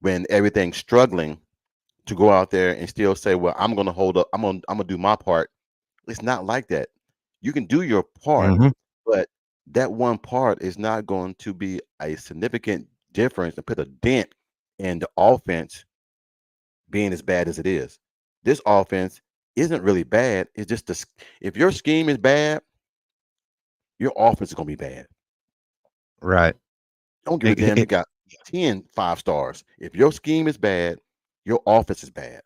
when everything's struggling, to go out there and still say, well, I'm going to hold up. I'm going to do my part. It's not like that. You can do your part, Mm-hmm. but that one part is not going to be a significant difference and put a dent in the offense being as bad as it is. This offense isn't really bad. It's just if your scheme is bad, your offense is going to be bad. Right. Don't give a It, damn. You it, got 10 5 stars. If your scheme is bad, your offense is bad.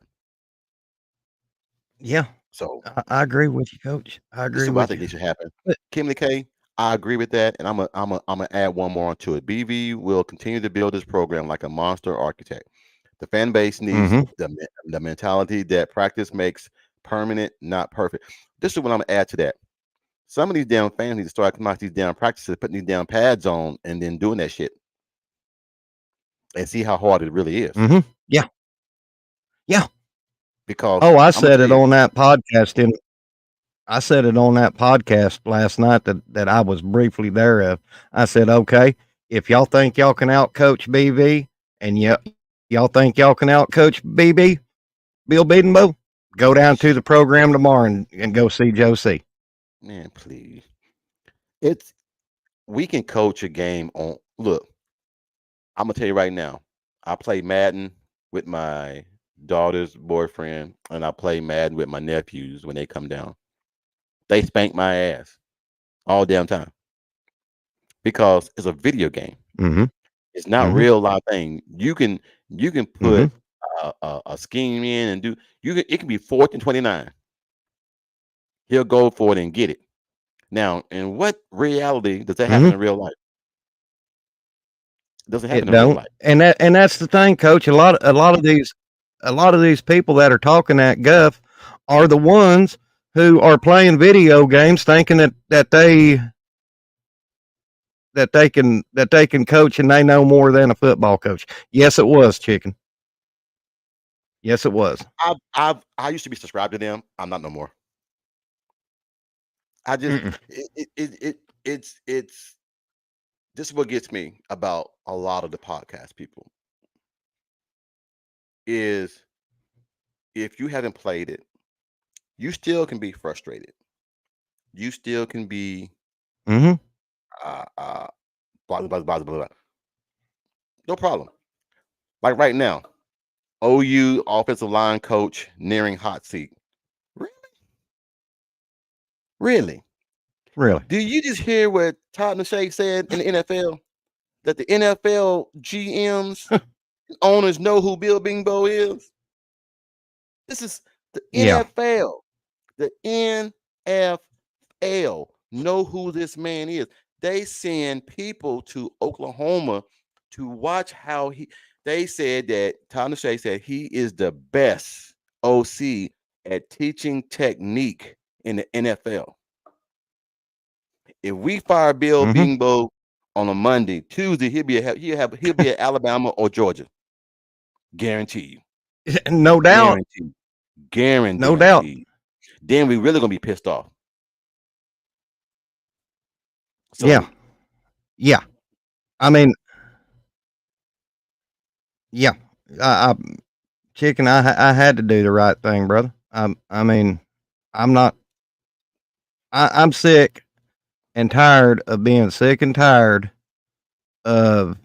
yeah, So I agree with you, Coach. I this agree is what I with think you. needs to happen. But, Kimley K, I agree with that, and I'm gonna add one more onto it. BV will continue to build this program like a monster architect. The fan base needs mm-hmm. the mentality that practice makes permanent, not perfect. This is what I'm gonna add to that. Some of these damn fans need to start coming out to these damn practices, putting these damn pads on, and then doing that shit, and see how hard it really is. Mm-hmm. Yeah, yeah. Because Oh, I I'm gonna said tell it you, on that podcast in I said it on that podcast last night that I was briefly there of. I said, okay, if y'all think y'all can outcoach BV and y'all think y'all can outcoach BB, Bill Bedenbow, go down to the program tomorrow and go see Joe C. man, please. It's we can coach a game on. Look, I'm gonna tell you right now. I play Madden with my daughter's boyfriend, and I play Madden with my nephews when they come down. They spank my ass all damn time because it's a video game. Mm-hmm. It's not Mm-hmm. real life thing. You can Mm-hmm. put a scheme in and do. It can be 4th and 29. He'll go for it and get it. Now, in what reality does that happen Mm-hmm. in real life? It doesn't happen It in real don't. life. And that's the thing, Coach. A lot of these people that are talking that guff are the ones who are playing video games thinking that they can coach and they know more than a football coach. Yes, it was, chicken. Yes, it was. I used to be subscribed to them. I'm not no more. I just Mm-mm. it's this is what gets me about a lot of the podcast people is if you haven't played it, you still can be frustrated. You still can be Mm-hmm. uh uh blah. No problem. Like right now, OU offensive line coach nearing hot seat. Re- Really? Really. Do you just hear what Todd McShay said in the NFL? That the NFL GMs owners know who Bill Bingbo is? This is the Yeah. NFL. The NFL know who this man is. They send people to Oklahoma to watch how they said that Tom Shea said he is the best OC at teaching technique in the NFL. If we fire Bill Mm-hmm. Bingbo on a Monday, Tuesday he'll be at Alabama or Georgia. Guarantee you. No doubt. Guarantee. No doubt. Guaranteed. Then we really gonna be pissed off. Yeah. So Yeah. I mean, yeah. I chicken. I had to do the right thing, brother. I mean, I'm not. I'm sick and tired of being sick and tired of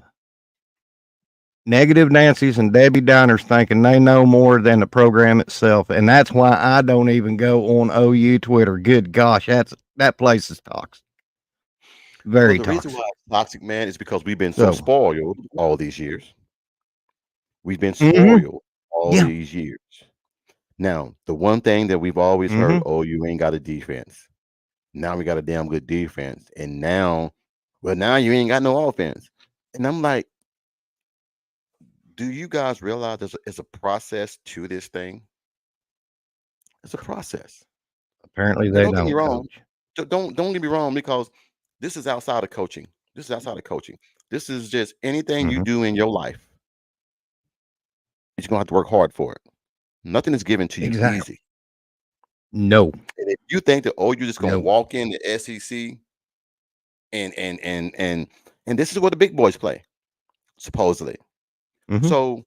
negative Nancy's and Debbie Downers thinking they know more than the program itself, and that's why I don't even go on OU Twitter. Good gosh, that place is toxic, well, very the reason why toxic. it's toxic, man, is because we've been so So, spoiled all these years. We've been mm-hmm, spoiled all yeah, these years. Now, the one thing that we've always heard, mm-hmm, oh, you ain't got a defense. Now we got a damn good defense. And now, well, now you ain't got no offense. And I'm like, do you guys realize there's a process to this thing? It's a process. apparently And they don't get me don't, wrong. coach. Don't get me wrong because this is outside of coaching. This is outside of coaching. This is just anything you Mm-hmm, do in your life. You're gonna have to work hard for it. Nothing is given to you exactly. easy. No, And if you think that you're just gonna no. walk in the SEC and this is where the big boys play, supposedly. Mm-hmm, So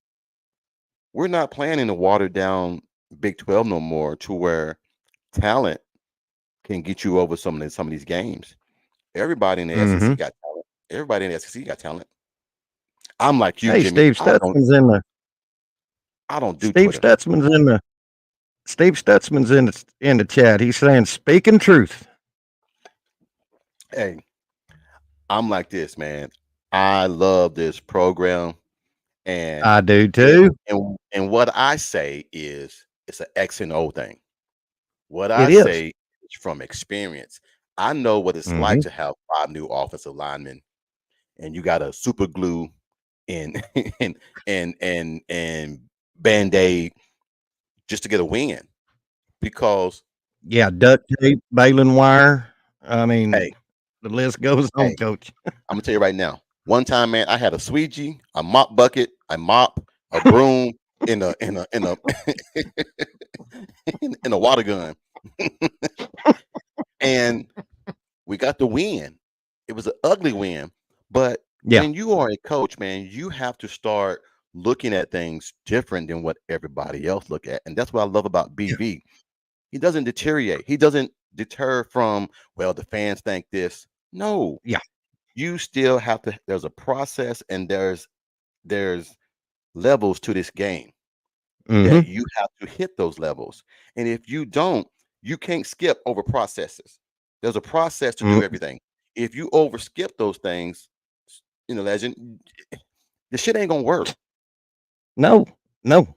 we're not playing in a watered down Big 12 no more to where talent can get you over some of these games. Everybody in the Mm-hmm. SEC got talent. Everybody in the SEC got talent. I'm like you, Hey, Jimmy. I don't do Steve Twitter. Stutzman's in the Steve Stutzman's in the chat. He's saying, "Speaking truth." Hey, I'm like this, man. I love this program, and I do it too. and what I say is it's an X and O thing. What I It is. say is from experience. I know what it's like Mm-hmm. to have 5 new offensive linemen, and you got to super glue and and and band-aid just to get a win. Because Yeah, duct tape, baling wire. I mean, hey, the list goes on, hey, Coach. I'm gonna tell you right now. One time, man, I had a squeegee, a mop bucket, a mop, a broom, in a in a water gun, and we got the win. It was an ugly win, but Yeah, when you are a coach, man, you have to start looking at things different than what everybody else look at, and that's what I love about yeah, BV. He doesn't deteriorate. He doesn't deter from, well, the fans think this. No, yeah. you still have to. There's a process, and there's levels to this game that Mm-hmm. you have to hit those levels. And if you don't, you can't skip over processes. There's a process to do Mm, everything. If you over skip those things, legend, the shit ain't gonna work. no, no,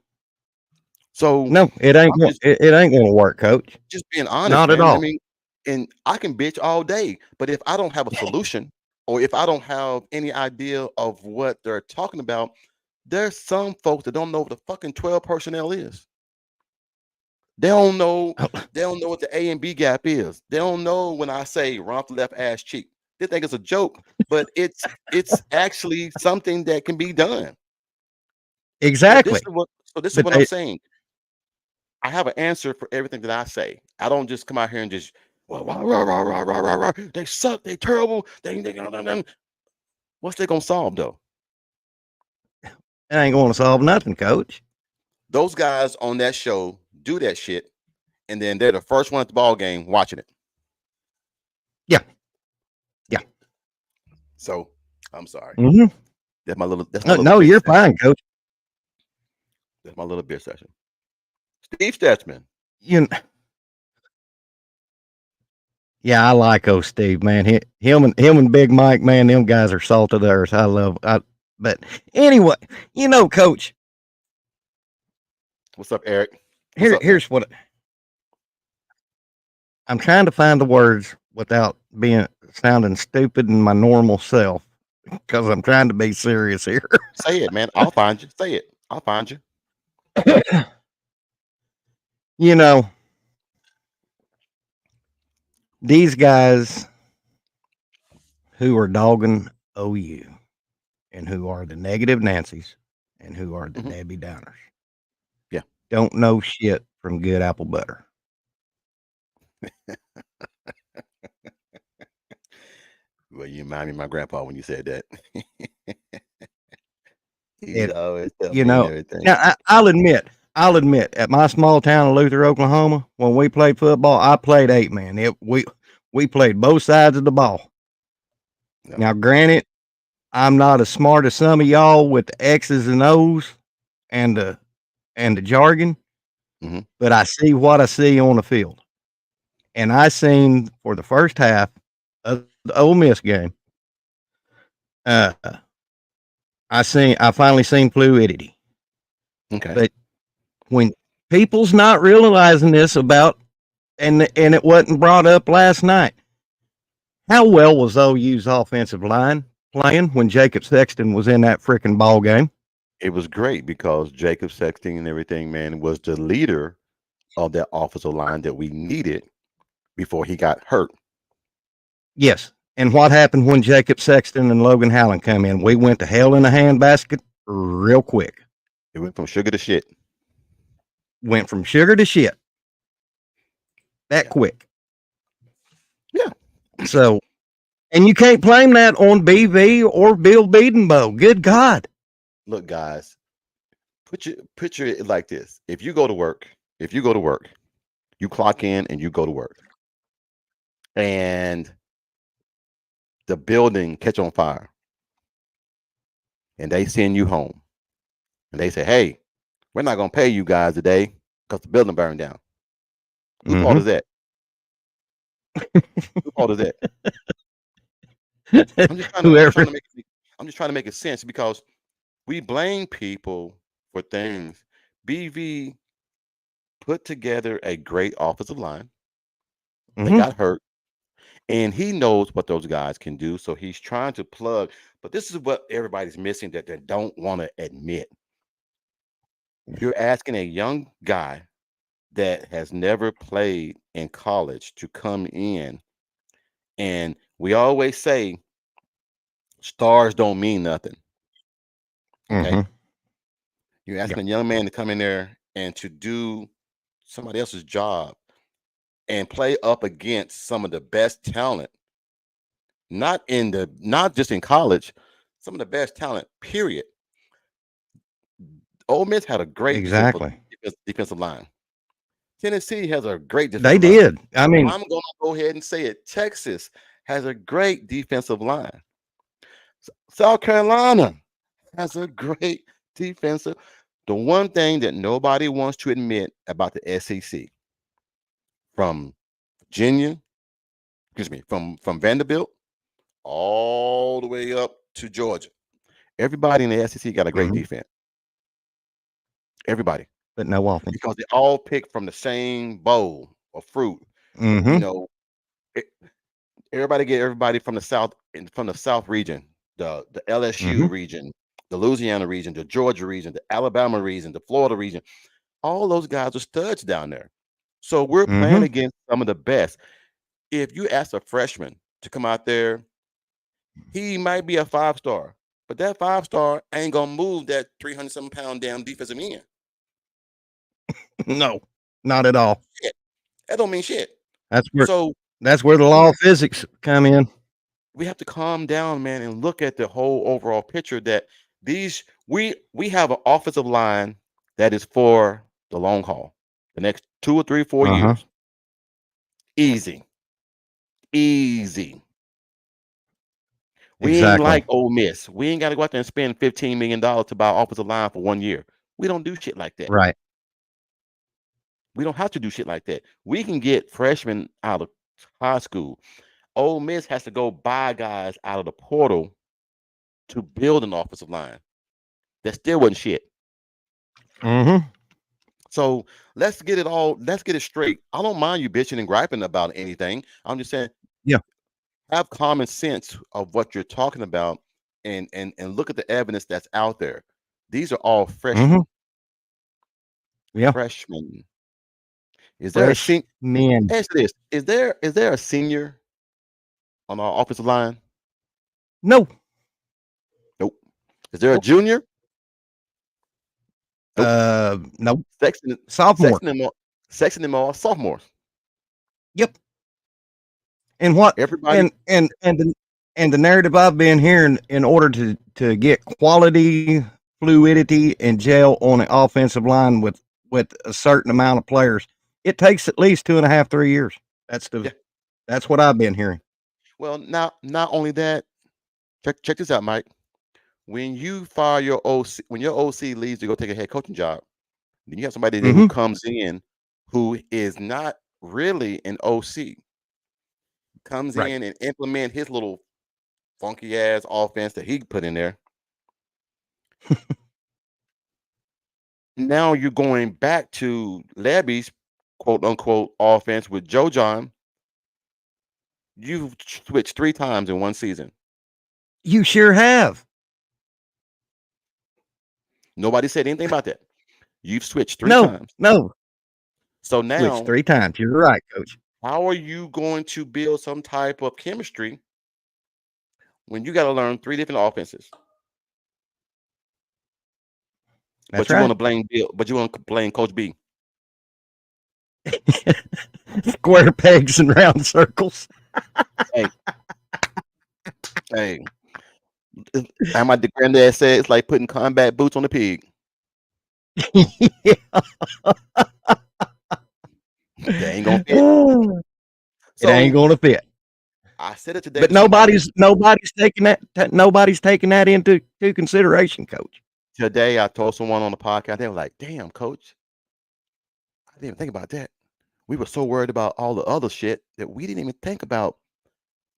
So no. I'm It ain't gonna work, Coach. just being honest, Not at man. I all. mean, and I can bitch all day, but if I don't have a solution or if I don't have any idea of what they're talking about, there's some folks that don't know what the fucking 12 personnel is. They don't know. They don't know what the A and B gap is. They don't know when I say run off the left ass cheek. They think it's a joke, but it's actually something that can be done. So this Exactly. is what so this is But what I'm saying. I have an answer for everything that I say. I don't just come out here and just well, rah, rah, rah, rah, rah, rah, rah. They suck. They terrible. What's they gonna solve though? it ain't gonna solve nothing, Coach. Those guys on that show do that shit, and then they're the first one at the ball game watching it. Yeah, yeah. So I'm sorry. Mm-hmm. That's my little No, bitch you're session. fine, Coach. That's my little bitch session. Steve Stetchman. You, yeah, I like old Steve, man. Him and Big Mike, man. Them guys are salt of the earth. I love. But anyway, Coach. What's up, Eric? What's up, man? Here's what I'm trying to find the words without being sounding stupid in my normal self because I'm trying to be serious here. Say it, man. I'll find you. Say it. I'll find you. you know, these guys who are dogging OU and who are the negative Nancy's and who are the Mhm. Debbie Downers Yeah. don't know shit from good apple butter. Well, you remind me of my grandpa when you said that. He used It, to always tell you me and know, everything. now I'll admit, at my small town of Luther, Oklahoma, when we played football, I played 8 man. We played both sides of the ball. Yeah. Now, granted, I'm not as smart as some of y'all with the X's and O's and the jargon, Hmm. but I see what I see on the field. And I seen for the first half of the Ole Miss game, uh, I finally seen fluidity. Okay. But when people's not realizing this about, and it wasn't brought up last night, how well was OU's offensive line playing when Jacob Sexton was in that freaking ball game? It was great because Jacob Sexton and everything, man, was the leader of that offensive line that we needed before he got hurt. Yes. And what happened when Jacob Sexton and Logan Hallen come in? We went to hell in a handbasket real quick. It went from sugar to shit. Went from sugar to shit that Yeah. quick. Yeah. So, and you can't blame that on BV or Bill Bedenbow. Good God. Look, guys, picture it like this. If you go to work, you clock in and you go to work, and the building catch on fire, and they send you home, and they say, "Hey, we're not gonna pay you guys today because the building burned down." Who fault Mm-hmm. is that? Who fault is that? I'm just trying to I'm just trying Whoever. to make I'm just trying to make it sense because we blame people for things. BV put together a great offensive line. They Mm-hmm. got hurt, and he knows what those guys can do. So he's trying to plug. But this is what everybody's missing that they don't want to admit. You're asking a young guy that has never played in college to come in, and we always say stars don't mean nothing. Okay, Mm-hmm. you're Yeah. asking a young man to come in there and to do somebody else's job and play up against some of the best talent, not just in college, some of the best talent. Period. Ole Miss had a great Exactly. defensive line. Tennessee has a great They defensive line. did. I mean, I'm going to go ahead and say it. Texas has a great defensive line. South Carolina has a great defensive. The one thing that nobody wants to admit about the SEC, from Virginia, excuse me, from Vanderbilt all the way up to Georgia, everybody in the SEC got a great mhm, defense. Everybody, but no offense. because they all pick from the same bowl of fruit. You Mhm, know, e- everybody get everybody from the south region, the LSU mhm, region, the Louisiana region, the Georgia region, the Alabama region, the Florida region. All those guys are studs down there. So we're playing mhm. against some of the best. If you ask a freshman to come out there, he might be a 5 star, but that 5 star ain't gonna move that 300 something pound damn defensive end. No, not at all. Shit. That don't mean shit. That's where So that's where the law of physics come in. we have to calm down, man, and look at the whole overall picture that we have an offensive line that is for the long haul, the next 2 or 3, 4 Uh-huh. years. Easy, easy. We ain't Exactly. like Ole Miss. We ain't got to go out there and spend $15 million to buy an offensive line for 1 year. We don't do shit like that. Right. We don't have to do shit like that. We can get freshmen out of high school. Ole Miss has to go buy guys out of the portal to build an offensive line. That still wasn't shit. Mhm. So let's get it straight. I don't mind you bitching and griping about anything. I'm just saying Yeah. have common sense of what you're talking about, and look at the evidence that's out there. These are all Mhm. freshmen. Yeah. Freshmen. Is there a Fresh senior? men. Answer this. Is there a senior on our offensive line? No. Nope. Is there a Nope. junior? Nope. Nope. Sexton, Sophomore. Sexton, and them all sophomores. Yep. And what Everybody, and the narrative I've been hearing in order to get quality, fluidity, and gel on an offensive line with a certain amount of players, it takes at least 2.5, 3 years. That's the yeah. that's what I've been hearing. Well, now not only that, check this out, Mike. When you fire your OC, when your OC leaves to go take a head coaching job, then you have somebody there who Mhm. comes in who is not really an OC, comes Right. in and implement his little funky ass offense that he put in there. Now you're going back to Labby's quote unquote offense with Joe John. You've switched 3 times in one season. You sure have. Nobody said anything about that. You've switched three No. times. No. So Switched now, 3 times. You're right, coach. how are you going to build some type of chemistry when you got to learn 3 different offenses? That's But you want right. to blame Bill, but you want to blame Coach B. Square pegs and round circles. Hey, hey, and my granddad said it's like putting combat boots on a pig. Yeah. They ain't gonna fit. It ain't So gonna fit. I said it today But to somebody. nobody's taking that into consideration, coach. Today I told someone on the podcast, they were like, damn, coach, I didn't even think about that. We were so worried about all the other shit that we didn't even think about.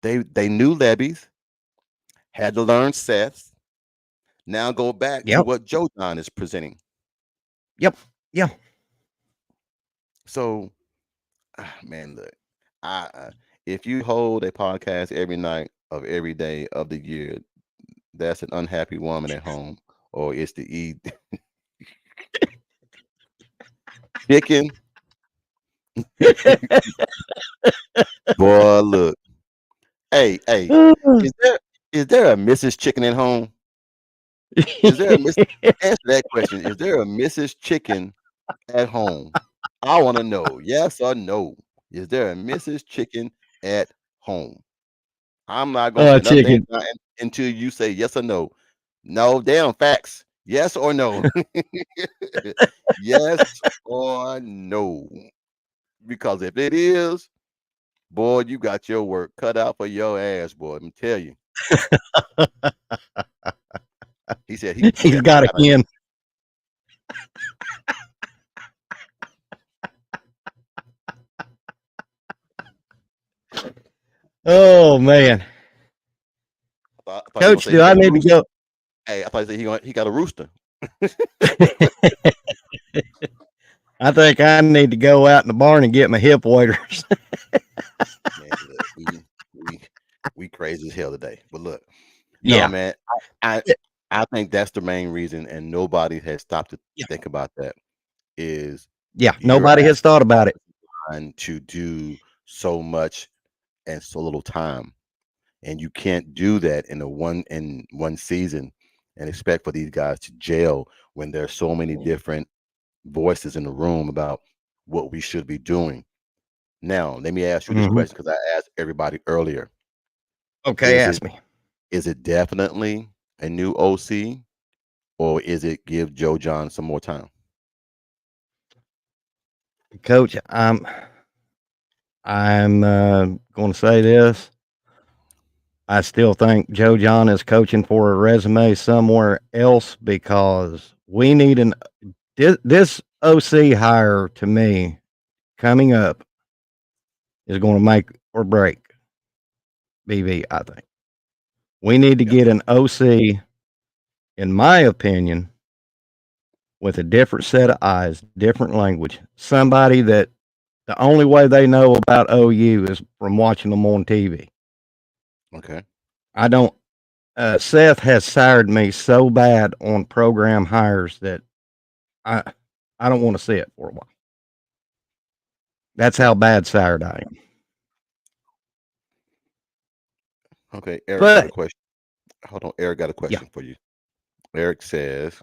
They knew Lebby's, had to learn Seth's. Now go back to Yep. what Joe John is presenting. Yep. Yeah. So, man, look, if you hold a podcast every night of every day of the year, that's an unhappy woman at home, or it's to eat chicken. Boy, look, hey, is there a Mrs. Chicken at home? Is there a Miss? Answer that question. Is there a Mrs. Chicken at home? I want to know. Yes or no? Is there a Mrs. Chicken at home? I'm not gonna put nothing Chicken. until you say yes or no. No, damn facts. Yes or no? Yes or no? Because if it is, boy, you got your work cut out for your ass, boy. Let me tell you. He said he He's said I got a got a hen. Oh man, I thought he gonna coach, say do he I got a need to rooster. go? Hey, I thought he got a rooster. I think I need to go out in the barn and get my hip waders. Man, look, we crazy as hell today. But look, no, Yeah. man, I I think that's the main reason, and nobody has stopped to Yeah. think about that. Is Yeah. you're Nobody has thought about it. trying to do so much and so little time, and you can't do that in one season and expect for these guys to gel when there's so many different voices in the room about what we should be doing. Now, let me ask you this Hmm. question because I asked everybody earlier. Okay, Is it ask me, is it definitely a new OC, or is it give Joe John some more time? coach. I'm going to say this. I still think Joe John is coaching for a resume somewhere else because we need this OC hire to me coming up is going to make or break BV. I think we need to Yeah. get an OC, in my opinion, with a different set of eyes, different language, somebody that the only way they know about OU is from watching them on TV. Okay. I don't. Seth has sired me so bad on program hires that I I don't want to see it for a while. That's how bad sired I am. Okay. Eric got a But question. Hold on. Eric got a yeah, question for you. Eric says,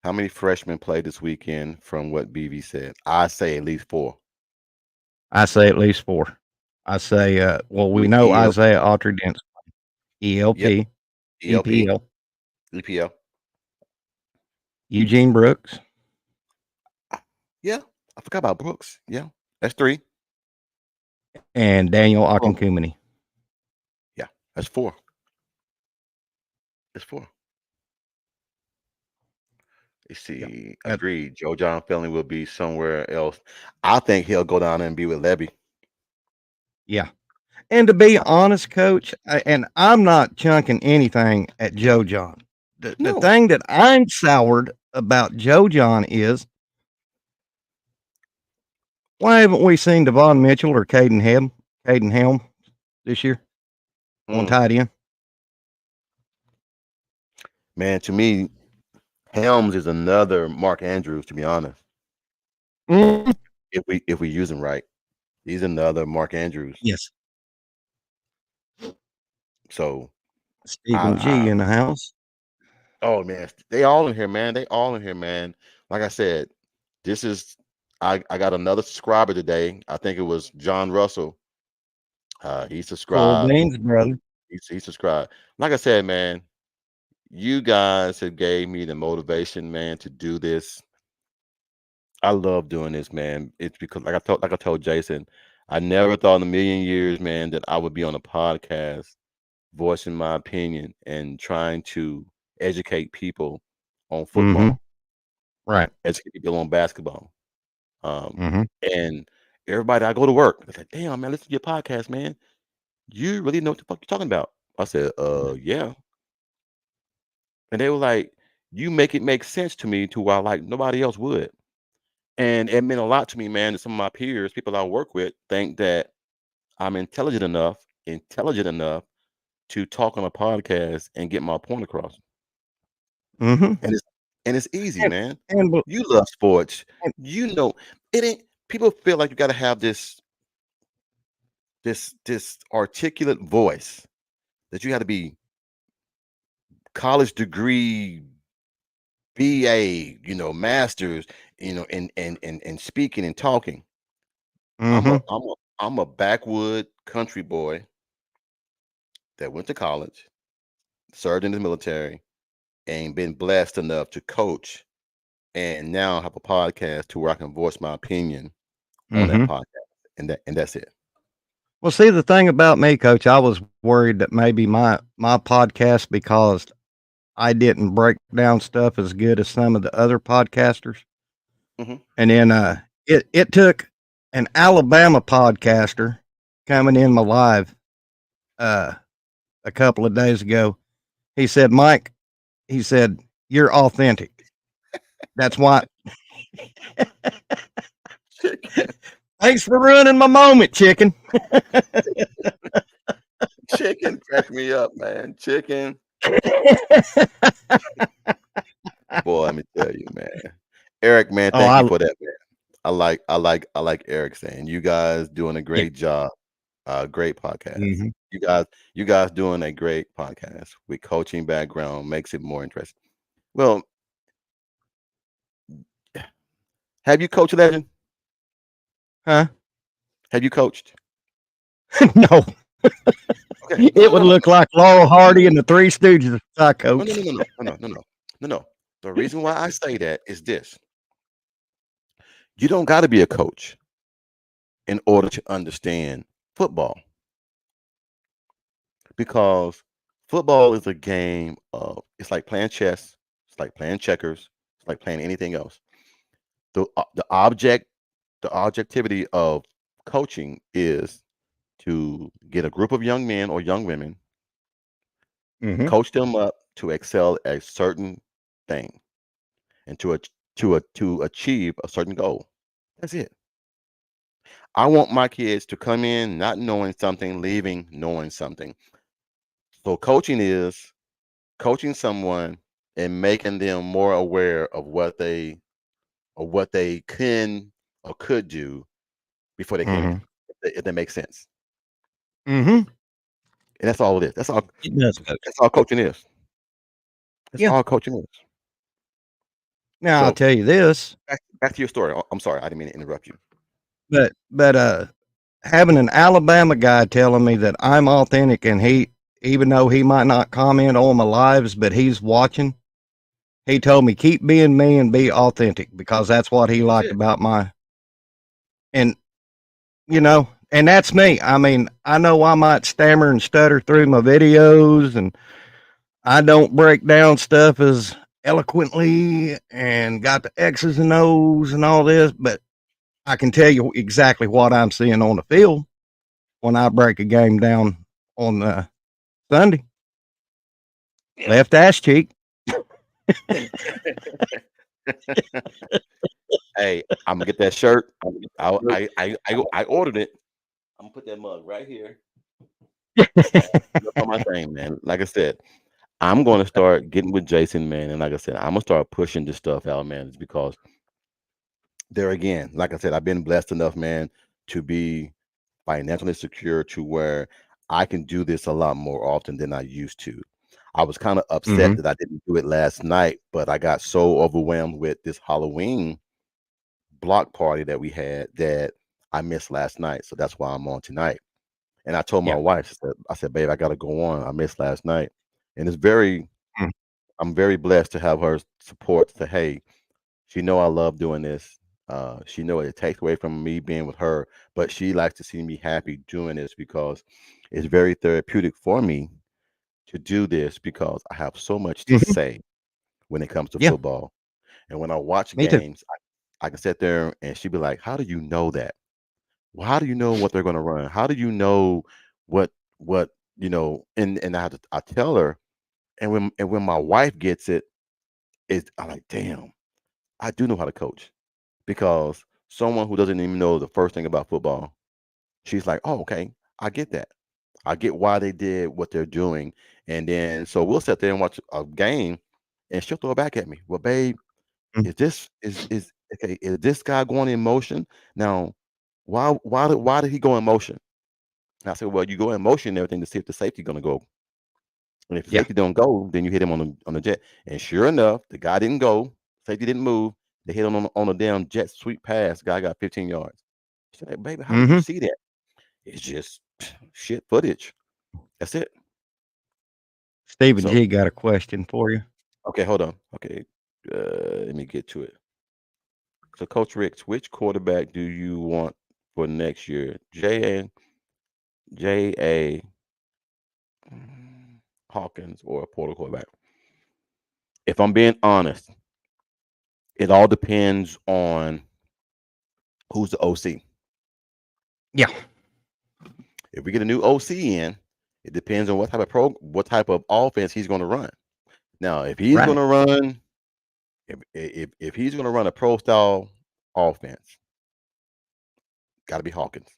how many freshmen played this weekend from what BV said? I say at least four. I say at least four. I say, well, we know EL, Isaiah Autry didn't yep. ELP, ELP, EPL, EPL. Eugene Brooks, Yeah. I forgot about Brooks. Yeah. That's three. and Daniel Oh, Akinkumeni. yeah. That's four. That's four. Let's Yeah. see. Agreed. Joe John Felling will be somewhere else. I think he'll go down there and be with Levy. Yeah. And to be I, honest, coach, and I'm not chunking anything at Joe John. The no. thing that I'm soured about Joe John is why haven't we seen Devon Mitchell or Caden Helm this year on Mm. tight end? Man, to me, Helms is another Mark Andrews, to be honest. Mm, If we use him right. He's another Mark Andrews. yes. So I, Stephen G I in the house. oh man, they all in here, man. They all in here, man. Like I said, this is I got another subscriber today. I think it was John Russell. He Cool subscribed. beans, brother. He subscribed. Like I said, man, You guys have gave me the motivation, man, to do this. I love doing this, man. It's because like I told Jason, I never thought in a million years, man, that I would be on a podcast voicing my opinion and trying to educate people on Mm-hmm. football, Right. educate people on basketball. Um, Mm-hmm. and everybody I go to work, they like, damn, man, listen to your podcast, man. You really know what the fuck you're talking about. I said, yeah. And they were like, you make it make sense to me to why like nobody else would. And it meant a lot to me, man, that some of my peers, people I work with, think that I'm intelligent enough to talk on a podcast and get my point across. Mm-hmm. And it's easy, And, man. and, You love sports. and You know, it ain't people feel like you gotta have this articulate voice that you gotta be college degree, BA, masters, and speaking and talking. I'm a mm-hmm. I'm a I'm a backwood country boy that went to college, served in the military, and been blessed enough to coach and now have a podcast to where I can voice my opinion on that Mm-hmm. podcast. And that's it. Well, see, the thing about me, Coach, I was worried that maybe my podcast, because I didn't break down stuff as good as some of the other podcasters. Hmm. And then it took an Alabama podcaster coming in my live uh a couple of days ago. He said, Mike, he said, you're authentic. That's why. Chicken, Thanks for ruining my moment, chicken. chicken, crack me up, man. Chicken, boy, let me tell you, man. Eric, man, Oh, thank you I for that, man. I like Eric saying you guys doing a yeah. great job. Great podcast. Hmm. You guys doing a great podcast with coaching background makes it more interesting. Well, have you coached Legend? Huh? Have you coached? No, Okay. No, it no, would no, no, look like Laurel no, no, Hardy and the Three Stooges if I no, no, no, coached. no, no, no, no, no, no, no, no. The reason why I say that is this: you don't got to be a coach in order to understand football, because football is a game of it's like playing chess, it's like playing checkers, it's like playing anything else. The object the objectivity of coaching is to get a group of young men or young women, Hmm. coach them up to excel at a certain thing and to achieve a certain goal. That's it. I want my kids to come in not knowing something, leaving knowing something. So coaching is coaching someone and making them more aware of what they can or could do before they came in. Hmm. If that makes sense. Hmm. And that's all it is. That's all. It does, Coach. That's all coaching is. That's Yeah. all coaching is. Now I'll So tell you this, back to your story. I'm sorry, I didn't mean to interrupt you. but having an Alabama guy telling me that I'm authentic, and he, even though he might not comment on my lives, but he's watching. He told me keep being me and be authentic, because that's what he That's liked it. about my, and and that's me. I mean, I know I might stammer and stutter through my videos, and I don't break down stuff as eloquently and got the X's and O's and all this, but I can tell you exactly what I'm seeing on the field when I break a game down on Sunday. Left ass cheek. Hey, I'm gonna get that shirt. I ordered it. I'm gonna put that mug right here. Look on my thing, man. Like I said, I'm gonna start getting with Jason, man. And like I said, I'm gonna start pushing this stuff out, man. It's because there again, like I said, I've been blessed enough, man, to be financially secure to where I can do this a lot more often than I used to. I was kind of upset Hmm. that I didn't do it last night, but I got so overwhelmed with this Halloween block party that we had that I missed last night. So that's why I'm on tonight. And I told my Yeah. wife, I said, babe, I gotta go on. I missed last night. And it's very I'm very blessed to have her support. To hey, she know I love doing this. She know it takes away from me being with her, but she likes to see me happy doing this because it's very therapeutic for me to do this because I have so much to Mhm. say when it comes to Yeah, football. And when I watch me too. games, I can sit there and she'd be like, "How do you know that? Well, how do you know what they're going to run? How do you know what what you know?" And I tell her, and when my wife gets it, I'm like, "Damn, I do know how to coach." Because someone who doesn't even know the first thing about football, she's like, "Oh, okay, I get that. I get why they did what they're doing." And then so we'll sit there and watch a game, and she'll throw it back at me. Well, babe, Mm, is this is okay? Is this guy going in motion now? Why did he go in motion? And I said, well, you go in motion and everything to see if the safety going to go. And if the yeah. safety don't go, then you hit him on the jet. And sure enough, the guy didn't go. Safety didn't move. They hit him on a damn jet sweep pass. Guy got 15 yards. I said, hey, baby, how did you Mhm. see that? It's just shit footage. That's it. Stephen So, G got a question for you. okay, hold on. Okay, let me get to it. So, Coach Ricks, which quarterback do you want for next year? J.A. Hawkins or a Porter quarterback? If I'm being honest, it all depends on who's the OC. Yeah, If we get a new OC in, it depends on what type of offense he's going to run. Now, if he's going right. to run, if he's going to run a pro style offense, got to be Hawkins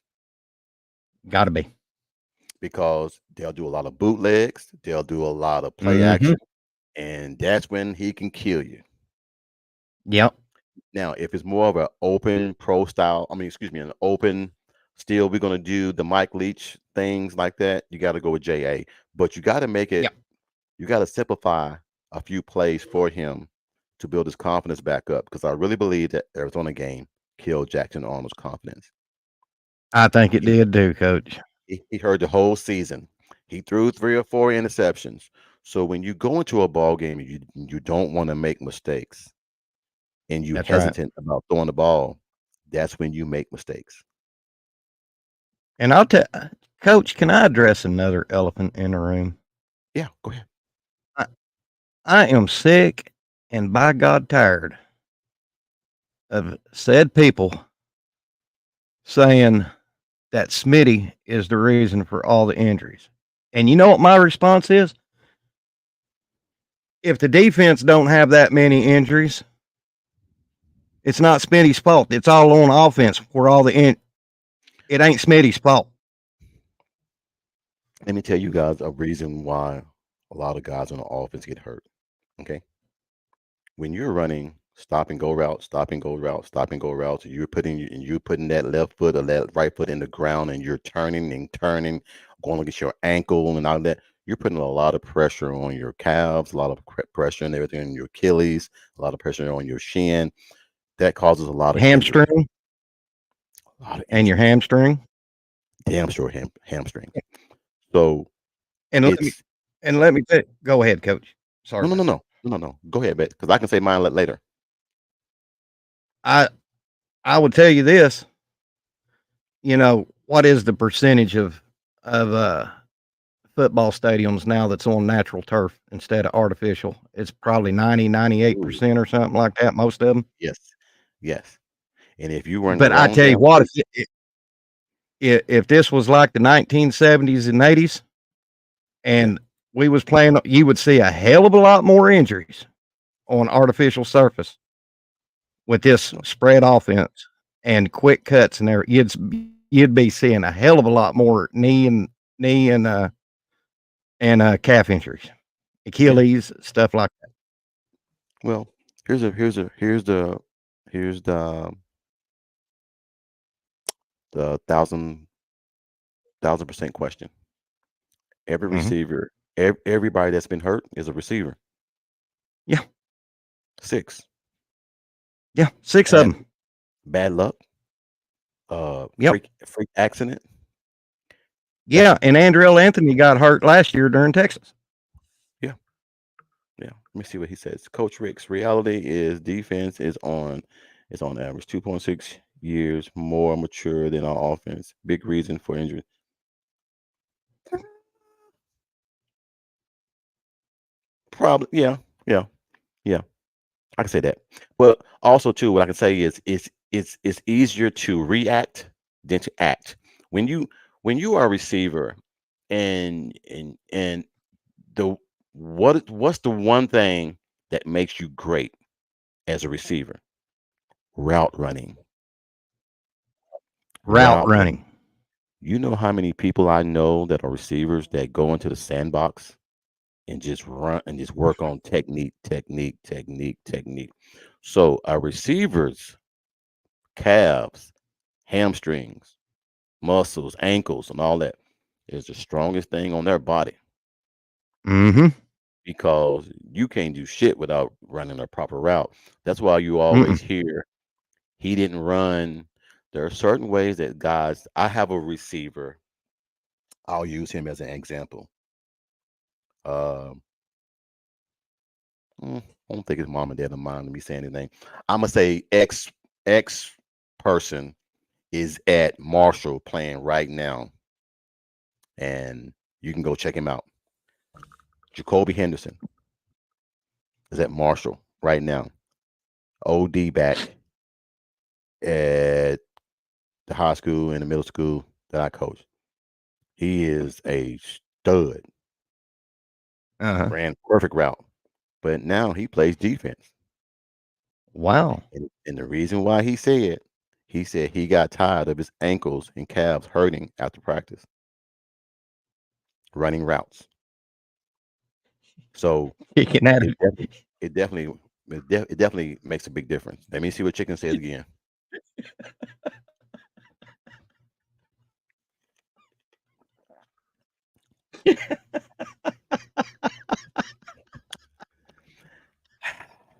Gotta be. because they'll do a lot of bootlegs, they'll do a lot of play Mhm. action, and that's when he can kill you. Yep. Now, if it's more of an open pro style, I mean, excuse me, an open, still we're going to do the Mike Leach things like that, you got to go with JA. But you got to make it, Yep. you got to simplify a few plays for him to build his confidence back up because I really believe that Arizona game killed Jackson Arnold's confidence. I think it He, did too, Coach. he heard the whole season. He threw 3 or 4 interceptions. So when you go into a ball game, you don't want to make mistakes and you That's right. hesitant about throwing the ball. That's when you make mistakes. And I'll tell Coach, can I address another elephant in the room? Yeah, go ahead. I, I am sick and by God tired of said people saying that Smitty is the reason for all the injuries. And you know what my response is? If the defense don't have that many injuries, it's not Smitty's fault. It's all on offense where it ain't Smitty's fault. Let me tell you guys a reason why a lot of guys on the offense get hurt. Okay. When you're running stop and go route, stop and go route, stop and go routes, you're putting that left foot or that right foot in the ground and you're turning and turning, going against your ankle and all that. You're putting a lot of pressure on your calves, a lot of pressure and everything on your Achilles, a lot of pressure on your shin. That causes a lot of injury, Hamstring a lot of and your injuries. hamstring. Damn sure hamstrings. So And let me it's go ahead, Coach. Sorry no, no, about no, that. no, no, no, no. Go ahead, bet, because I can say mine later. I I would tell you this. What is the percentage of football stadiums now that's on natural turf instead of artificial? It's probably 98 Ooh, percent or something like that. Most of them. yes, yes. And if you were in the But I wrong tell you damn what, place, if this was like the 1970s and 80s, yeah, and we was playing, you would see a hell of a lot more injuries on artificial surface with this no, spread offense and quick cuts and there. You'd be seeing a hell of a lot more knee and calf injuries, yeah. Achilles, stuff like that. Well, here's the thousand percent question. Every Mhm. receiver, everybody that's been hurt is a receiver. Yeah, 6. yeah, 6 of Bad them. bad luck, Yep. freak accident. That's Yeah, it. and Andrell Anthony got hurt last year during Texas. Yeah, yeah. Let me see what he says. Coach Rick's reality is defense is on average 2.6 years more mature than our offense. Big reason for injury. Probably, yeah, yeah, yeah. I can say that. But also too, what I can say is it's easier to react than to act. When you are a receiver and the what's the one thing that makes you great as a receiver? Route running. Route Route running. running. You know how many people I know that are receivers that go into the sandbox and just run and just work on technique, technique, technique, technique. So a receiver's calves, hamstrings, muscles, ankles, and all that is the strongest thing on their body Mm-hmm. because you can't do shit without running a proper route. That's why you Mm-mm. always hear he didn't run. There are certain ways that guys, I have a receiver. I'll use him as an example. Um, I don't think his mom and dad will mind me saying anything. I'm gonna say X person is at Marshall playing right now, and you can go check him out. Jacoby Henderson is at Marshall right now. OD back at the high school and the middle school that I coach. He is a stud. Uh-huh. Ran perfect route, but now he plays defense. Wow. And the reason why he said he got tired of his ankles and calves hurting after practice running routes. So Kicking at it it. definitely, it definitely, it definitely makes a big difference. Let me see what Chicken says again.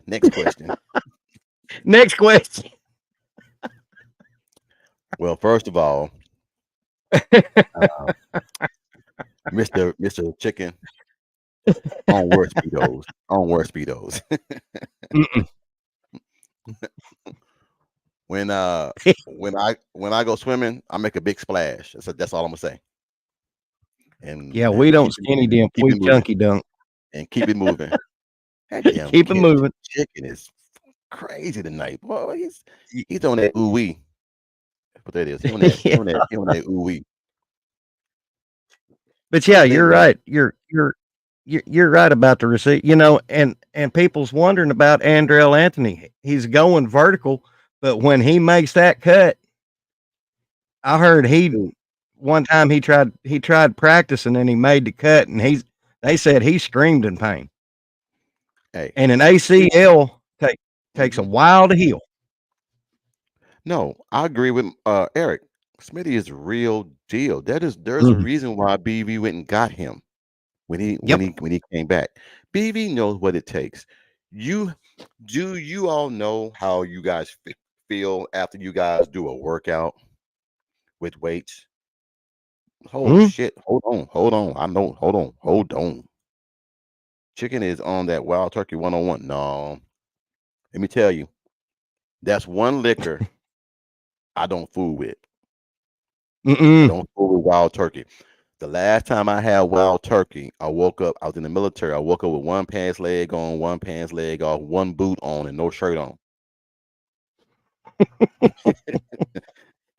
Next question. Next question. Well, first of all, uh, Mister Chicken on wear speedos. On wear speedos. Mm-mm. when when I go swimming, I make a big splash. That's all I'm gonna say. Yeah, And we and don't skinny dip. keep We it moving chunky dunk. and keep it moving. That damn Keep it moving. chicken is crazy tonight, boy. He's on that ooh wee. What that is? He on that. Yeah. He on that ooh wee. But yeah, I think you're that. right. You're right about the receipt. And people's wondering about Andrell Anthony. He's going vertical, but when he makes that cut, I heard he Dude, one time he tried practicing and he made the cut and they said he screamed in pain. hey, And an Smitty. ACL takes a Mhm. while to heal. No, I agree with Eric. Smitty is real deal. There's a Mhm. reason why BV went and got him Yep. when he came back. BV knows what it takes. You you all know how you guys feel after you guys do a workout with weights? Oh Mhm. shit! Hold on. I know. Hold on. Chicken is on that wild turkey 101. No, let me tell you, that's one liquor I don't fool with. I Mm-mm. don't fool with wild turkey. The last time I had wild turkey, I woke up. I was in the military. I woke up with one pants leg on, one pants leg off, one boot on, and no shirt on.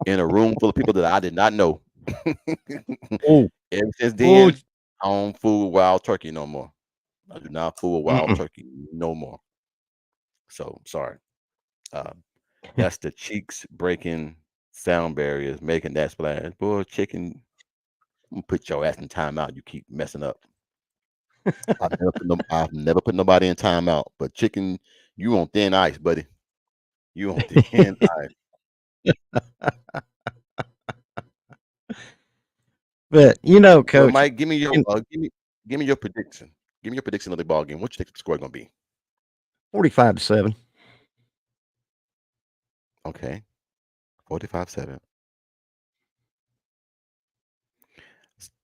In a room full of people that I did not know. Oh. Ever since Oh. then, I don't fool with wild turkey no more. I do not fool with wild Mm-mm. turkey no more. So sorry. Uh, that's the cheeks breaking sound barriers making that splash. Boy, chicken, I'm gonna put your ass in timeout. You keep messing up. I've never put nobody in timeout. But chicken, you on thin ice, buddy. You on thin ice. But Well, coach, Mike, in give me your prediction. Give me your prediction of the ball game. What you think the score gonna be? 45-7. Okay, 45-7.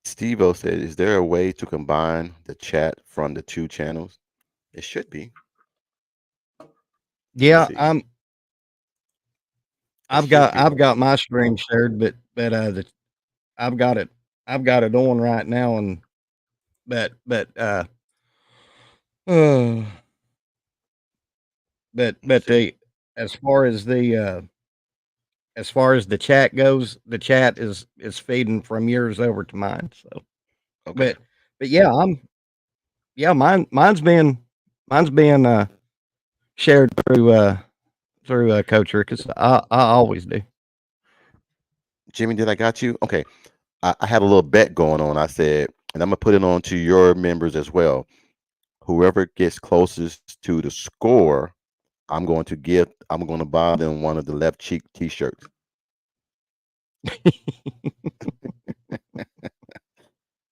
Steve O said, "Is there a way to combine the chat from the two channels?" It should be. Let me Yeah, see. It I've should got be right. my screen shared, I've got it I've got it on right now, and but uh, Let's but see. the as far as the chat goes, the chat is feeding from yours over to mine. So, Okay. but yeah, mine's being shared through Coach Ricketts. I always do. Jimmy, did I got you? Okay. I had a little bet going on. I said, and I'm gonna put it on to your members as well. Whoever gets closest to the score, I'm going to buy them one of the left cheek t-shirts.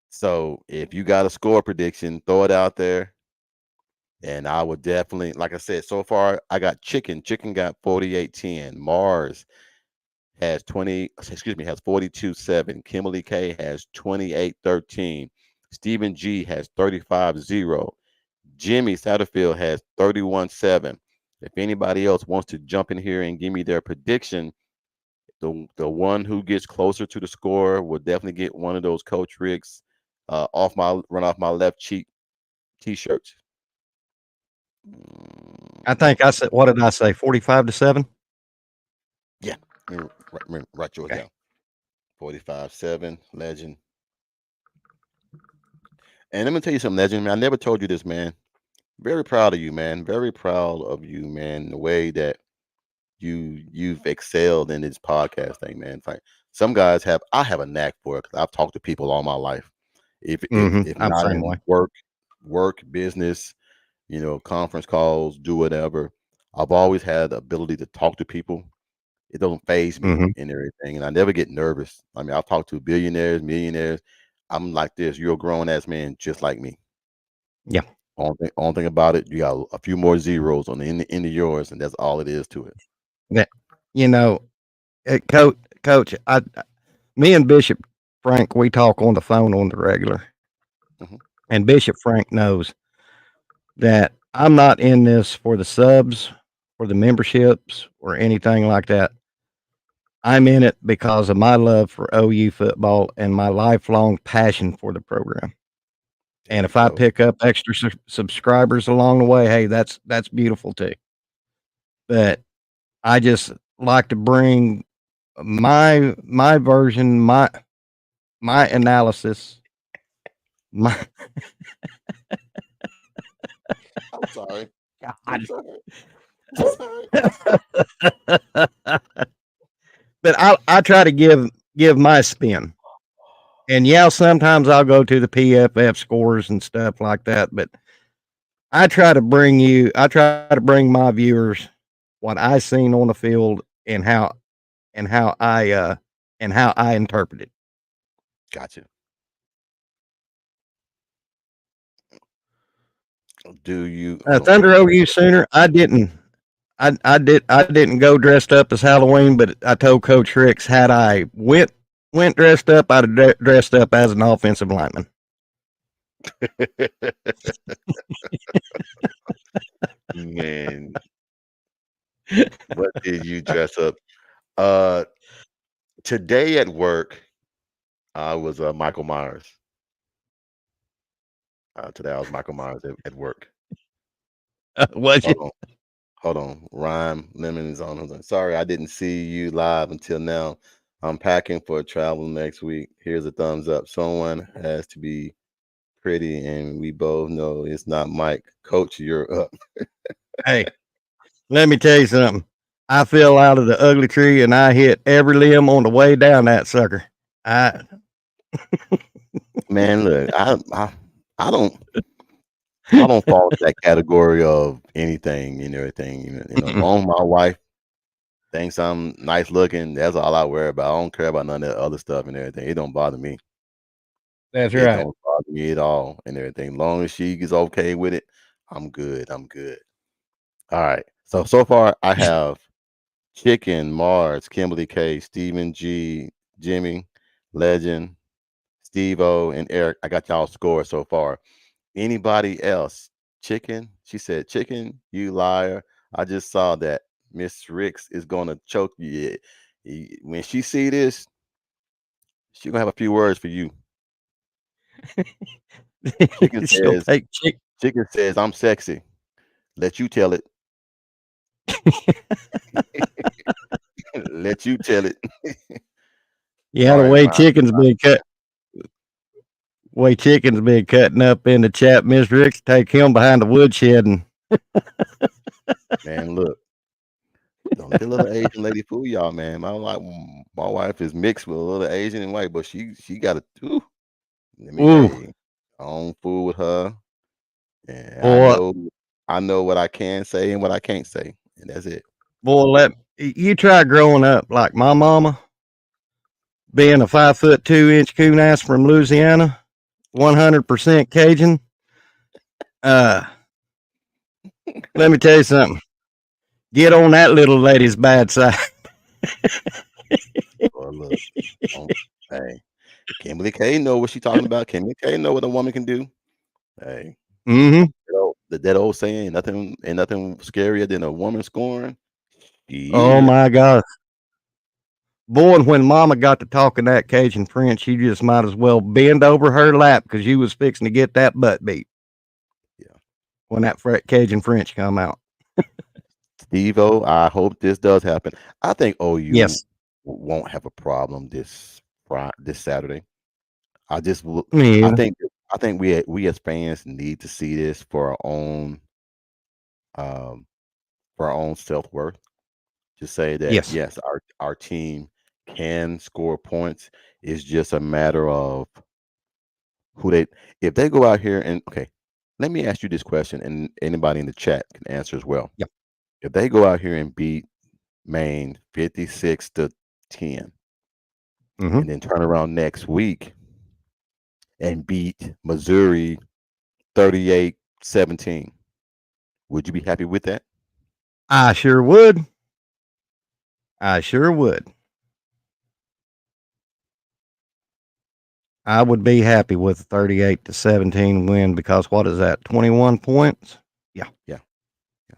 So if you got a score prediction, throw it out there. And I would definitely, like I said, so far I got chicken. Chicken got 48-10. Mars has 42-7. Kimberly K has 28-13. Stephen G has 35-0. Jimmy Satterfield has 31-7. If anybody else wants to jump in here and give me their prediction, the one who gets closer to the score will definitely get one of those Coach Riggs off my left cheek t-shirts. I think I said, what did I say? 45-7. Yeah, write yours Okay. down. 45-7, Legend. And let me tell you something, Legend, man. I never told you this, man. Very proud of you, man. Very proud of you, man. The way that you've excelled in this podcast thing, man. It's like some guys have, I have a knack for it because I've talked to people all my life. If I'm the not same in way. work, business, conference calls, do whatever. I've always had the ability to talk to people. It don't phase me Hmm. and everything, and I never get nervous. I mean, I've talked to billionaires, millionaires. I'm like this. You're a grown ass man, just like me. Yeah. Only thing about it, you got a few more zeros on the end of yours, and that's all it is to it. That you know, Coach, me and Bishop Frank, we talk on the phone on the regular, Hmm. and Bishop Frank knows that I'm not in this for the subs, for the memberships, or anything like that. I'm in it because of my love for OU football and my lifelong passion for the program. There And you if I go. pick up extra subscribers along the way, hey, that's beautiful too. But I just like to bring my version, my analysis, my I'm sorry. I'm God. sorry. I'm sorry. But I try to give my spin. And yeah, sometimes I'll go to the PFF scores and stuff like that, but I try to bring my viewers what I seen on the field and how I interpret it. Gotcha. Do you? Hold on. Wait a Thunder minute. OU Sooner, I didn't go dressed up as Halloween, but I told Coach Ricks had I went dressed up, I'd have dressed up as an offensive lineman. Man, what did you dress up? Uh, Today at work, I was Michael Myers. Today I was Michael Myers at work. Was you? Hold on. Hold on. Rhyme Lemon is on. Hold on. Sorry, I didn't see you live until now. I'm packing for travel next week. Here's a thumbs up. Someone has to be pretty, and we both know it's not Mike. Coach, you're up. Hey, let me tell you something. I fell out of the ugly tree and I hit every limb on the way down that sucker. I Man, look, I don't fall into that category of anything and everything. As long as my wife thinks I'm nice looking, that's all I worry about. I don't care about none of that other stuff and everything. It don't bother me. That's It right. don't bother me at all and everything. Long as she is okay with it, I'm good. I'm good. All right. So far I have Chicken, Mars, Kimberly K, Stephen G, Jimmy, Legend, Steve O, and Eric. I got y'all scores so far. Anybody else? chicken. She said, chicken, you liar. I just saw that Miss Ricks is gonna choke you. Yeah. When she see this, she gonna have a few words for you. Chicken She'll says, take chick. chicken says, I'm sexy. Let you tell it. Let you tell it. Yeah, All the right, way chicken's been cutting up in the chat, Miss Ricks, take him behind the woodshed and man, look. Don't let the little Asian lady fool y'all, man. My wife is mixed with a little Asian and white, but she got a let me tell ooh, you, I don't fool with her. And boy, I know what I can say and what I can't say. And that's it. let you try growing up like my mama, being a 5'2" coon ass from Louisiana, 100% Cajun. Uh, let me tell you something. Get on that little lady's bad side. Or look, um, hey, Kimberly K know what she talking about. Kimberly K know what a woman can do. Hey, Mm-hmm. that old saying, nothing ain't nothing scarier than a woman scoring. Oh Yeah. my God. Boy, and when Mama got to talking that Cajun French, you just might as well bend over her lap because you was fixing to get that butt beat Yeah. when that Cajun French come out. Steve-O, I hope this does happen. I think OU Yes. won't have a problem this Saturday. I just w- I Yeah. think I think we as fans need to see this um for our own self-worth to say that Yes. yes, our team can score points. It's just a matter of who they if they go out here and okay, let me ask you this question and anybody in the chat can answer as well. Yep. If they go out here and beat Maine 56-10 Mm-hmm. and then turn around next week and beat Missouri 38-17, would you be happy with that? I sure would. I sure would. I would be happy with a 38-17 win because what is that? 21 points? Yeah. Yeah. Yeah.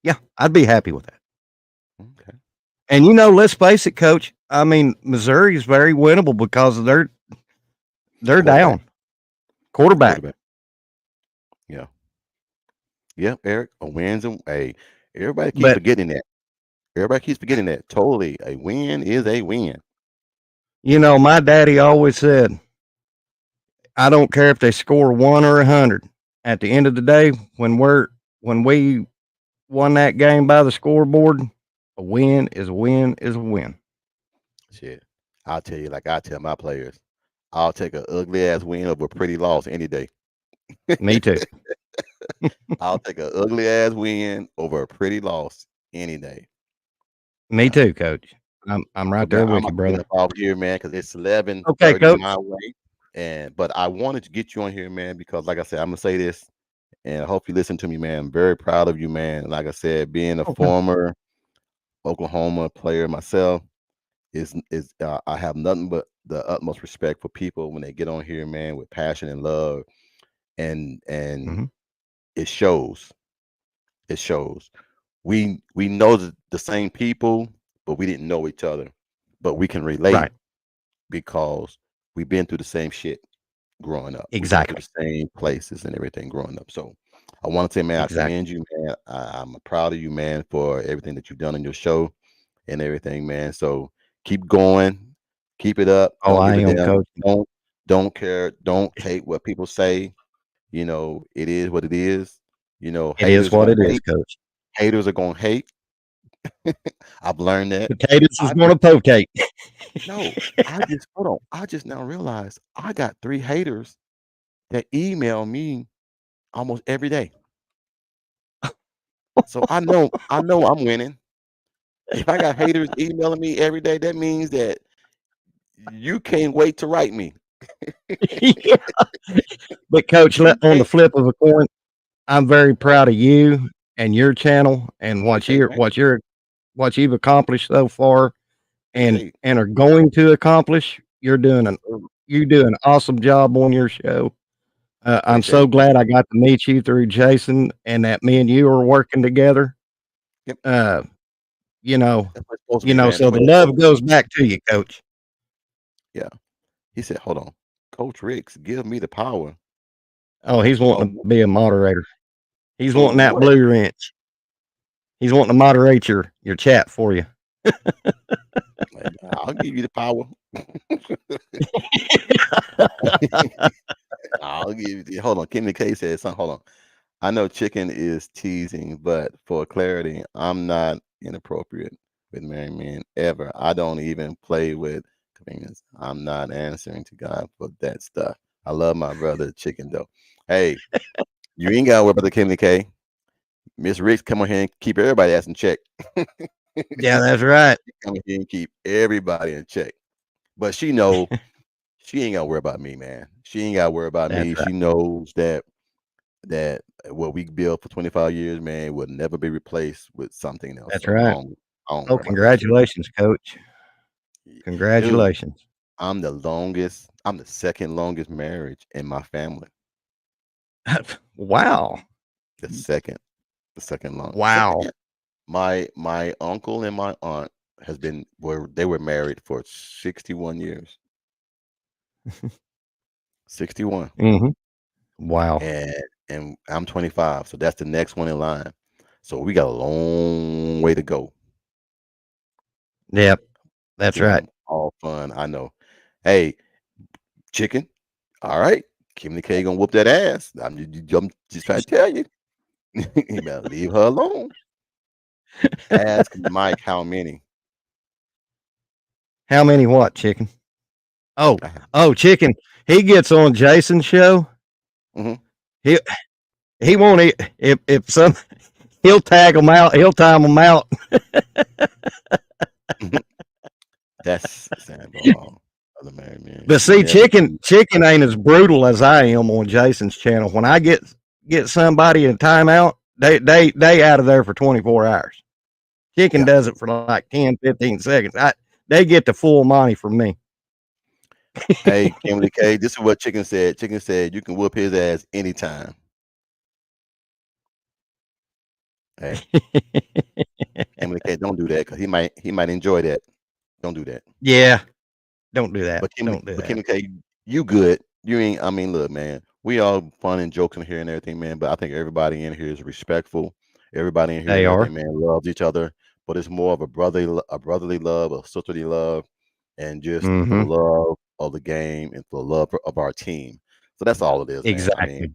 Yeah. I'd be happy with that. Okay. And let's face it, coach. I mean, Missouri is very winnable because of they're Quarterback. down. Quarterback. Quarterback. Yeah. Yeah, Eric. A win's everybody keeps But forgetting that. Everybody keeps forgetting that. Totally. A win is a win. my daddy always said, I don't care if they score 1 or 100. At the end of the day, when we won that game by the scoreboard, a win is a win is a win. Shit. I'll tell you, like I tell my players, I'll take an ugly ass win over a pretty loss any day. Me too. I'll take an ugly ass win over a pretty loss any day. Me Yeah. too, coach. I'm right So man, there I'm with gonna you, get brother. up off here, man, because it's Okay, 11:30 coach. my way. And but I wanted to get you on here, man, because like I said, I'm gonna say this, and I hope you listen to me, man. I'm very proud of you, man. Like I said, being a Okay. former Oklahoma player myself, I have nothing but the utmost respect for people when they get on here, man, with passion and love, and Hmm. it shows. It shows. We know the same people, but we didn't know each other. But we can relate Right. because we've been through the same shit growing up. We've been through Exactly. the same places and everything growing up. So I want to say, man, I Exactly. commend you, man. I'm proud of you, man, for everything that you've done on your show and everything, man. So keep going, keep it up. Oh, Don't I give a am, damn. coach. Don't care. Don't hate what people say. It is what it is. It is Haters are what gonna it is, hate. coach. Haters are gonna hate. I've learned that. Potatoes is I going just to potate. no. I just hold on. I just now realized I got 3 haters that email me almost every day. So I know I'm winning. If I got haters emailing me every day, that means that you can't wait to write me. Yeah. But coach, You on the can't. flip of a coin, I'm very Right. proud of you and your channel and Appreciate it, man. what you've accomplished so far and Appreciate it. are going to accomplish. Yes, sir. You do an awesome job on your show. What he I'm say? so glad I got to meet you through Jason, and that me and you are working together. Yep. Uh, you know, That's what it's supposed to be, man. so That's what the it's love supposed to be. goes back to you, Coach. Yeah. He said, "Hold on, Coach Ricks, give me the power." Oh, he's wanting to Of be a moderator. He's of wanting that what? blue wrench. He's wanting to moderate your chat for you. Like, I'll give you the power. I'll give you. Hold on. Kimmy K said something. Hold on. I know chicken is teasing, but for clarity, I'm not inappropriate with married men ever. I don't even play with convenience. I'm not answering to God for that stuff. I love my brother chicken though. Hey, you ain't gotta worry about the Kimmy K. Miss Ricks come on here and keep everybody ass in check. Yeah, that's right. Come here and keep everybody in check. But she know she ain't gotta worry about me, man. She ain't gotta worry about That's me. right. She knows that what we built for 25 years, man, will never be replaced with something else. That's So right. I don't Oh, worry about that shit. congratulations, Coach. Dude, Congratulations. I'm the second longest marriage in my family. Wow. The second, the second long Wow. second. My uncle and my aunt they were married for 61 years. 61. Mhm. Wow. And and I'm 25, so that's the next one in line. So we got a long way to go. Yep, It's that's gonna right. be all fun. I know. Hey, chicken. All right. Kimmy K gonna whoop that ass. I'm just trying to tell you. You better leave her alone. Ask Mike how many. How many what, chicken? Oh, I have, oh, chicken. He gets on Jason's show. mhm. He he won't if some he'll tag them out. He'll time them out. That's Sandball of the married man. But She see, never cheats. chicken ain't as brutal as I am on Jason's channel. When I get somebody in timeout, they out of there for 24 hours. Chicken Yeah. does it for like 10, 15 seconds. They get the full money from me. Hey, Kimberly K, this is what Chicken said. Chicken said you can whoop his ass anytime. Hey, Kimberly K, don't do that because he might enjoy that. Don't do that. Yeah, don't do that. But Kimmy, Don't do but that. Kimmy K, you good. You ain't. I mean, look, man. We all fun and jokes in here and everything, man. But I think everybody in here is respectful. Everybody in here They and are. everything, man, loves each other. But it's more of a brotherly love, a sisterly love, and just for the Mm-hmm. love of the game and for the love of our team. So that's all it is, man. I mean, Exactly.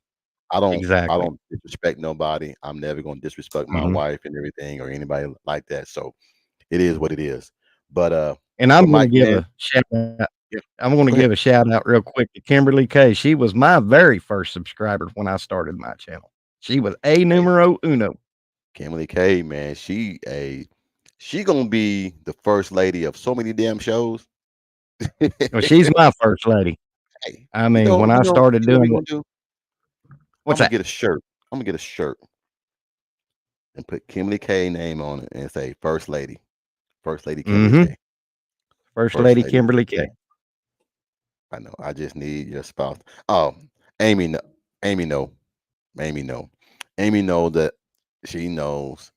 I Exactly. don't disrespect nobody. I'm never going to disrespect my Mm-hmm. wife and everything or anybody like that. So it is what it is. But And but I'm going to Mike, give man, a shout out. yeah, I'm going to go ahead. give a shout out real quick to Kimberly K. She was my very first subscriber when I started my channel. She was a Hey, numero uno. Kimberly K, man, she gonna be the first lady of so many damn shows. Well, she's my first lady. Hey, I mean, when I started you know what we doing gonna what, do? I'm what's gonna that? get a shirt. I'm gonna get a shirt and put Kimberly K name on it and say First Lady Kimberly Mm-hmm. K, First First Lady Lady Kimberly Kimberly K. K. I know. I just need your spouse. Oh, Amy, no, Amy, no, Amy, no, Amy, know that she knows.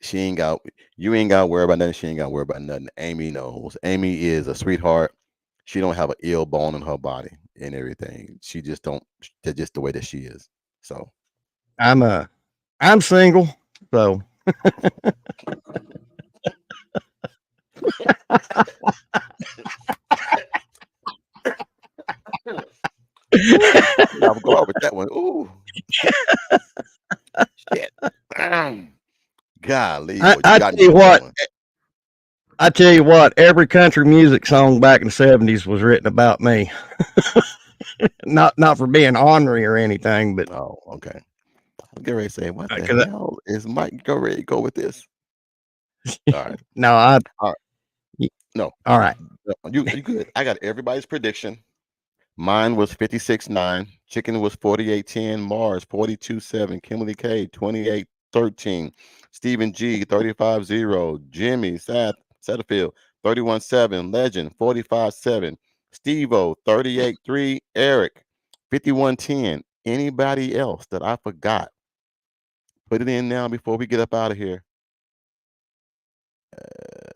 She ain't got. You ain't got to worry about nothing. She ain't got to worry about nothing. Amy knows. Amy is a sweetheart. She don't have an ill bone in her body and everything. She just don't. That's just the way that she is. So I'm I'm single, so ooh, I'm going with that one. Ooh, shit. Golly, boy, you I got tell me you with that what, one. every country music song back in the '70s was written about me. Not for being ornery or anything, but Oh, okay. I'm getting ready to say, what the because hell is Mike? Go ready to go with this? All right. no, I All right. No, all right. no, you good. I got everybody's prediction. Mine was 56-9. Chicken was 48-10. Mars 42-7. Kimberly K 28-13. Stephen G 35-0. Jimmy Satterfield 31-7. Legend 45-7. Steve O 38-3. Eric 51-10. Anybody else that I forgot, put it in now before we get up out of here.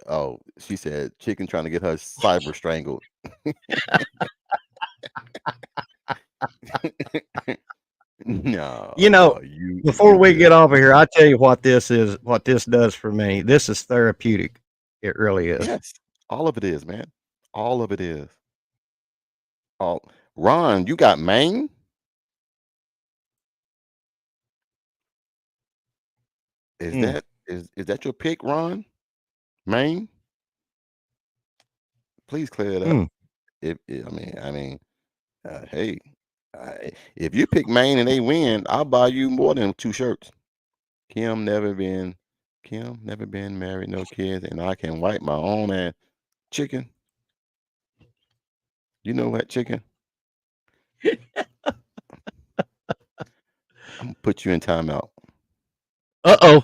Oh, she said chicken trying to get her cyber strangled. No, You know, no, you before we get good. off of here, I tell you what this is. What this does for me. This is therapeutic. It really is. Yes, all of it is, man. All of it is. All Ron, you got Maine? Is Mm, is that your pick, Ron? Maine? Please clear it up. mm. Hey, if you pick Maine and they win, I'll buy you more than 2 shirts. Kim never been, Kim never been married, no kids, and I can wipe my own ass. Chicken, you know what, chicken? I'm gonna put you in timeout. Uh-oh.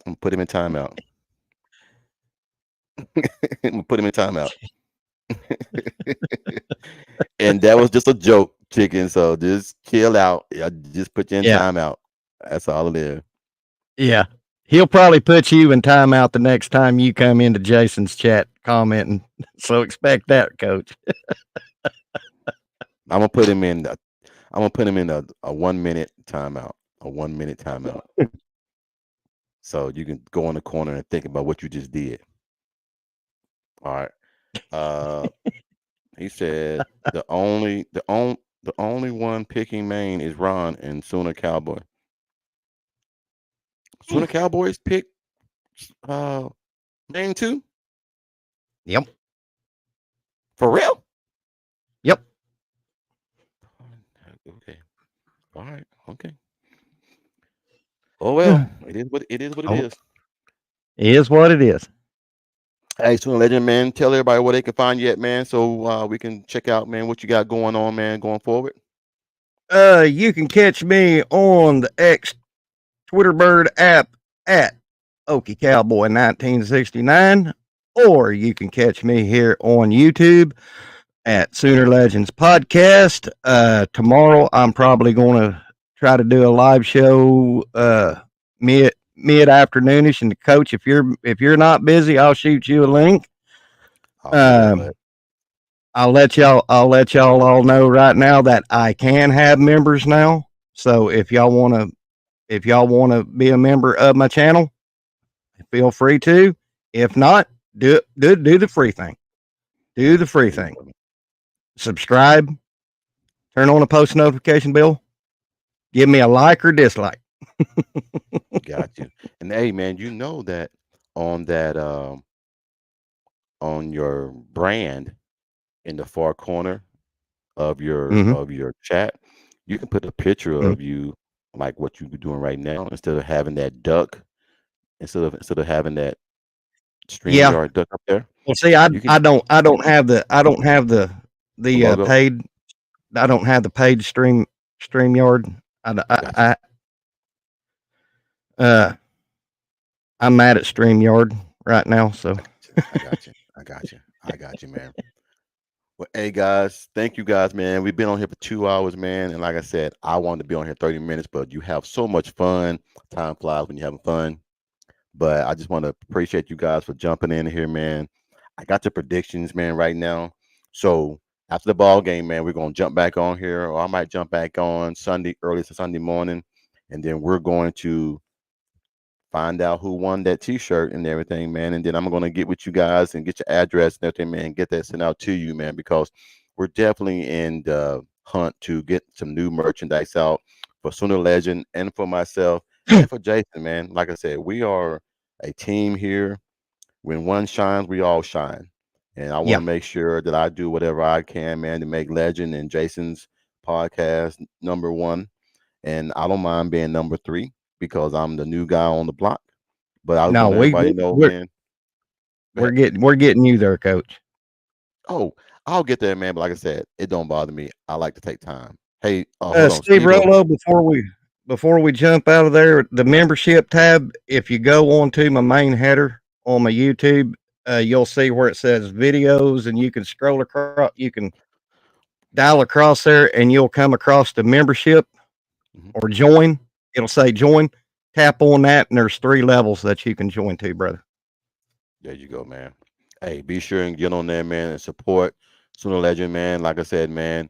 I'm gonna put him in timeout. I'm gonna put him in timeout. And that was just a joke, chicken. So just chill out. I just put you in Yeah. timeout. That's all it is. Yeah. He'll probably put you in timeout the next time you come into Jason's chat commenting. So expect that, coach. I'm gonna put him in. I'm gonna put him in a 1 minute timeout. A 1 minute timeout. So you can go in the corner and think about what you just did. All right. Uh, he said the only one picking Maine is Ron and Sooner Cowboy. Sooner Cowboys pick uh Maine too? Yep. For real? Yep. Okay. All right. Okay. Oh well, it is what it Oh, is. it is what it is. Hey, Sooner Legend, man, tell everybody where they can find you at, man, so we can check out, man, what you got going on, man, going forward. You can catch me on the X Twitter Bird app at Okie Cowboy 1969, or you can catch me here on YouTube at Sooner Legends Podcast. Tomorrow, I'm probably going to try to do a live show mid afternoonish. And coach, if you're not busy, I'll shoot you a link. I'll do that, bud. Um, I'll let y'all all know right now that I can have members now. So if y'all want to be a member of my channel, feel free to. If not, do the free thing. Do the free There you thing. go, man. Subscribe, turn on the post notification bell, give me a like or dislike. Got you. And hey, man, you know that on that on your brand in the far corner Mm-hmm. of your chat, you can put a picture Mm-hmm. of you like what you be doing right now instead of having that duck, instead of having that Yeah. StreamYard duck up there. Well, see, You can I don't have the the logo. paid. I don't have the paid Streamyard. Got you. Uh, I'm mad at Streamyard right now. So I got you. I got you. I got you, man. Well, hey guys, thank you guys, man. We've been on here for 2 hours, man. And like I said, I wanted to be on here 30 minutes, but you have so much fun. Time flies when you're having fun. But I just want to appreciate you guys for jumping in here, man. I got your predictions, man, right now. So after the ball game, man, we're gonna jump back on here, or I might jump back on Sunday, early to Sunday morning, and then we're going to find out who won that T-shirt and everything, man. And then I'm gonna get with you guys and get your address and everything, man. Get that sent out to you, man, because we're definitely in the hunt to get some new merchandise out for Sooner Legend and for myself and for Jason, man. Like I said, we are a team here. When one shines, we all shine. And I want yeah, to make sure that I do whatever I can, man, to make Legend and Jason's podcast number one. And I don't mind being number three because I'm the new guy on the block. But I just no, want everybody to know, man. Go ahead. we're getting you there, Coach. Oh, I'll get there, man. But like I said, it don't bother me. I like to take time. Hey, hold on, Steve Steve. Rolo, before we jump out of there, the membership tab. If you go onto my main header on my YouTube, you'll see where it says videos, and you can scroll across. dial across there and you'll come across the membership Mhm. or join. It'll say join. Tap on that, and there's 3 levels that you can join to, brother. There you go, man. Hey, be sure and get on there, man, and support Sooner Legend, man. Like I said, man,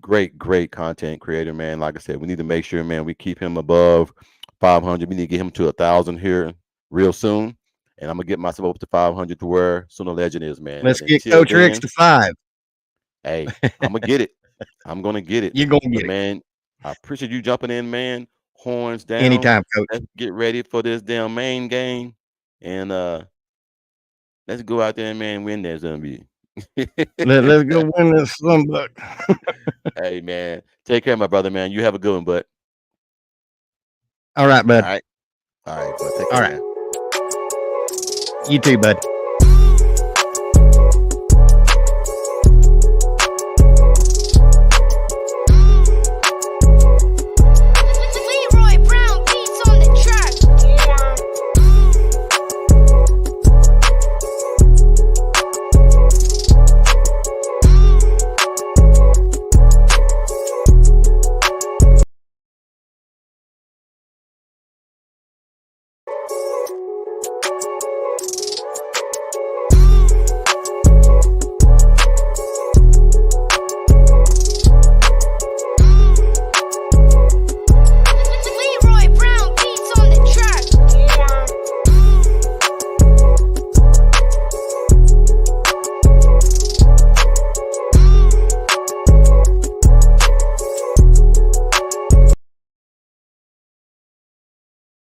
great content creator, man. Like I said, we need to make sure, man, we keep him above 500. We need to get him to 1,000 here real soon. And I'm gonna get myself up to 500 to where Sooner Legend is, man. Let's But get until Coach Ricks then, to 5. hey, I'm gonna get it. I'm gonna get it. You're gonna But get it man, I appreciate you jumping in, man. Horns down. anytime, Coach. Let's get ready for this damn main game. And let's go out there, man, win that zombie. Let's go win this slumbuck. Hey, man. Take care, my brother, man. You have a good one, bud. All right, All bud. right. All right, bud. Take All care, right. man. You too, bud.